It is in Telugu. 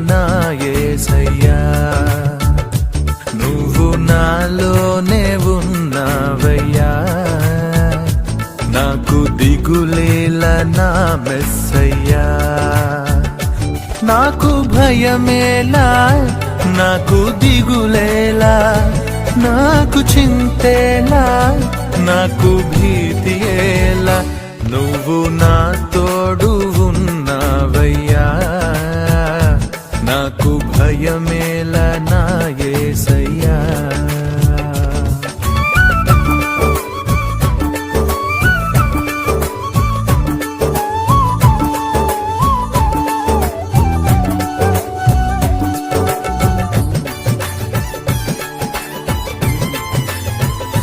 నా యేసయ్యా, నువ్వు నాలోనే ఉన్నావయ్యా, నాకు దిగులేలా నా మెస్సయ్యా. నాకు భయమేలా, నాకు దిగులేలా, నాకు చింతేలా, నాకు భీతియేలా, నువ్వు నా తోడు ఉన్నావయ్యా, నాకు భయమేలా.